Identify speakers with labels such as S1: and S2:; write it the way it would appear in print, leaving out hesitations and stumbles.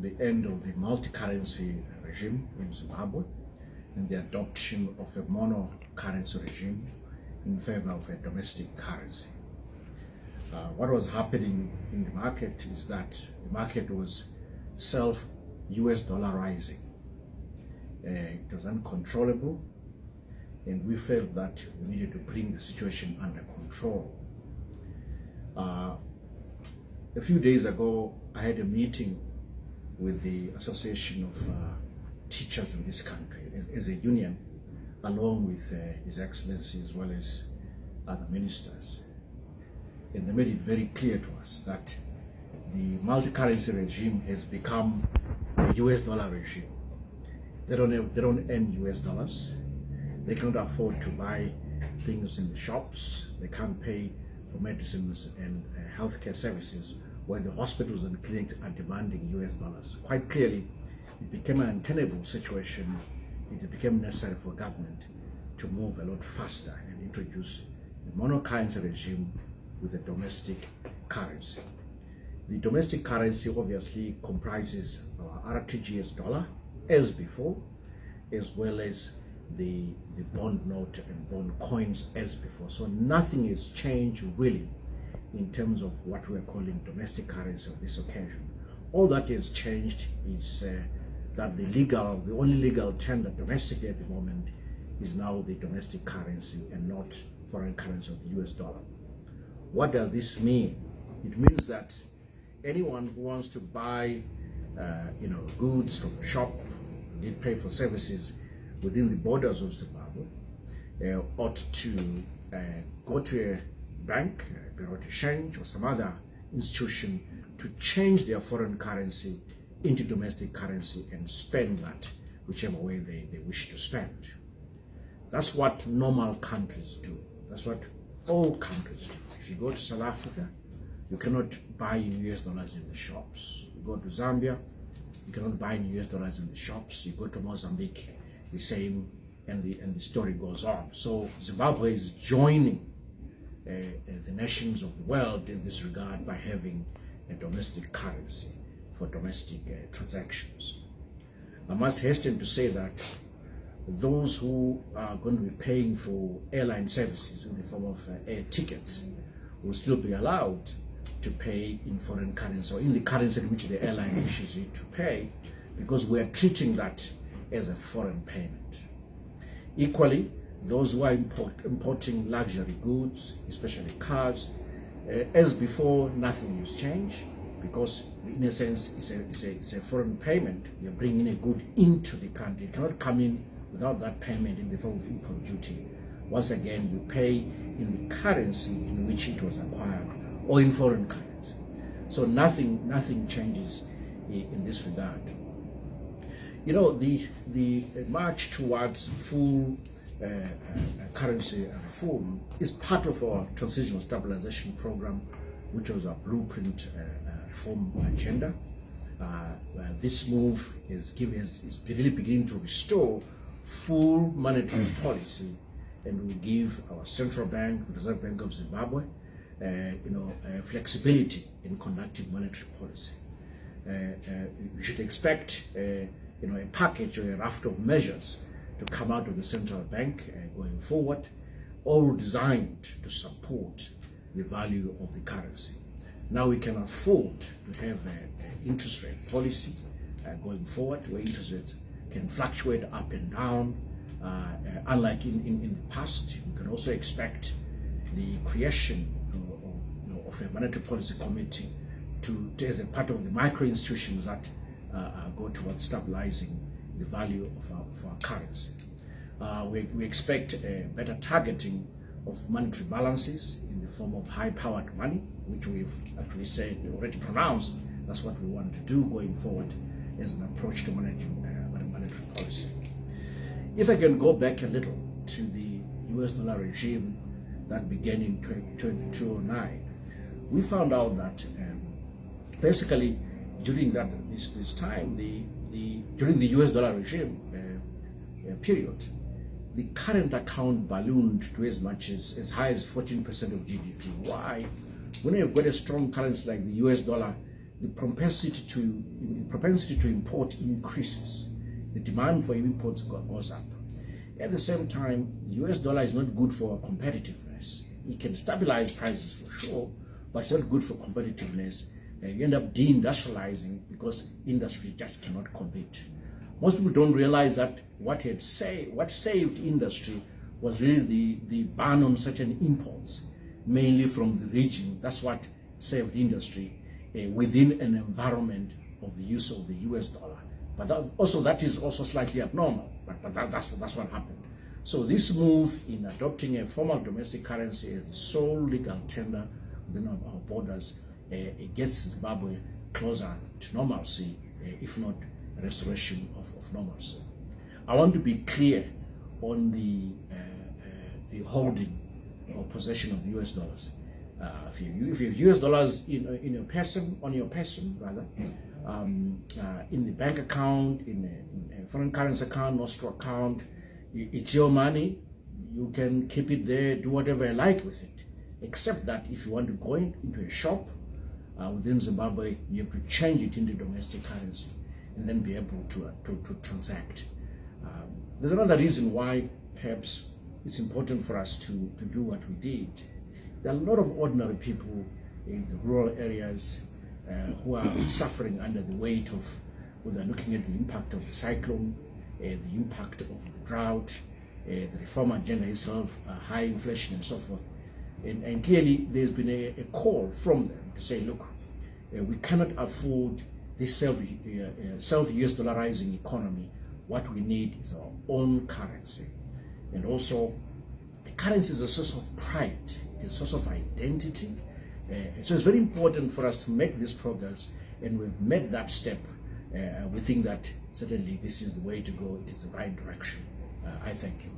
S1: the end of the multi-currency regime in Zimbabwe and the adoption of a mono-currency regime in favor of a domestic currency. What was happening in the market is that the market was self-US dollarizing. It was uncontrollable, and we felt that we needed to bring the situation under control. A few days ago, I had a meeting with the Association of Teachers in this country as a union, along with His Excellency as well as other ministers. And they made it very clear to us that the multi-currency regime has become a US dollar regime. They don't earn US dollars. They cannot afford to buy things in the shops. They can't pay for medicines and healthcare services when the hospitals and clinics are demanding US dollars. Quite clearly, it became an untenable situation. It became necessary for government to move a lot faster and introduce a mono-currency regime with a domestic currency. The domestic currency obviously comprises our RTGS dollar as before, as well as the bond note and bond coins as before. So nothing has changed really in terms of what we are calling domestic currency on this occasion. All that has changed is that the only legal tender domestically at the moment is now the domestic currency and not foreign currency of the US dollar. What does this mean? It means that anyone who wants to buy goods from a shop, did pay for services within the borders of Zimbabwe, ought to go to a bank, a bureau de change, or some other institution to change their foreign currency into domestic currency and spend that whichever way they wish to spend. That's what normal countries do. That's what all countries do. If you go to South Africa, you cannot buy in US dollars in the shops. You go to Zambia, you cannot buy in US dollars in the shops. You go to Mozambique, the same, and the story goes on. So Zimbabwe is joining the nations of the world in this regard by having a domestic currency for domestic transactions. I must hasten to say that those who are going to be paying for airline services in the form of air tickets will still be allowed to pay in foreign currency or in the currency in which the airline wishes you to pay, because we are treating that as a foreign payment. Equally, those who are importing luxury goods, especially cars, as before, nothing has changed, because in a sense it's a foreign payment. You're bringing a good into the country. It cannot come in without that payment in the form of import duty. Once again, you pay in the currency in which it was acquired or in foreign currency. So nothing changes in this regard. You know, the march towards full currency reform is part of our transitional stabilization program, which was our blueprint reform agenda. This move is really beginning to restore full monetary policy, and will give our central bank, the Reserve Bank of Zimbabwe, flexibility in conducting monetary policy. You should expect a package or a raft of measures to come out of the central bank going forward, all designed to support the value of the currency. Now we can afford to have an interest rate policy going forward, where interest rates can fluctuate up and down, unlike in the past. We can also expect the creation of a monetary policy committee to as a part of the micro institutions that go towards stabilizing the value of our currency. We expect a better targeting of monetary balances in the form of high-powered money, which we've actually said, already pronounced, that's what we want to do going forward as an approach to managing monetary policy. If I can go back a little to the US dollar regime that began in 2009, we found out that basically during this time, during the US dollar regime period, the current account ballooned to as much as high as 14% of GDP. Why? When you've got a strong currency like the US dollar, the propensity to import increases. The demand for imports goes up. At the same time, the US dollar is not good for competitiveness. It can stabilize prices for sure, but it's not good for competitiveness. You end up deindustrializing because industry just cannot compete. Most people don't realize that what saved industry was really the ban on certain imports, mainly from the region. That's what saved industry within an environment of the use of the US dollar. But that is also slightly abnormal, but that's what happened. So this move in adopting a formal domestic currency as the sole legal tender within our borders, it gets Zimbabwe closer to normalcy, if not restoration of normalcy. I want to be clear on the holding or possession of US dollars. If you have US dollars in your person, on your person rather, in the bank account, in a foreign currency account, nostro account, it's your money. You can keep it there, do whatever you like with it. Except that if you want to go into a shop within Zimbabwe, you have to change it into domestic currency and then be able to transact. There's another reason why perhaps it's important for us to do what we did. There are a lot of ordinary people in the rural areas who are suffering under the weight of, well, they're looking at the impact of the cyclone, the impact of the drought, the reform agenda itself, high inflation and so forth. And clearly there's been a call from them to say, look, we cannot afford this self-US dollarizing economy. What we need is our own currency. And also, the currency is a source of pride, a source of identity. So it's very important for us to make this progress, and we've made that step. We think that certainly this is the way to go. It is the right direction. I thank you.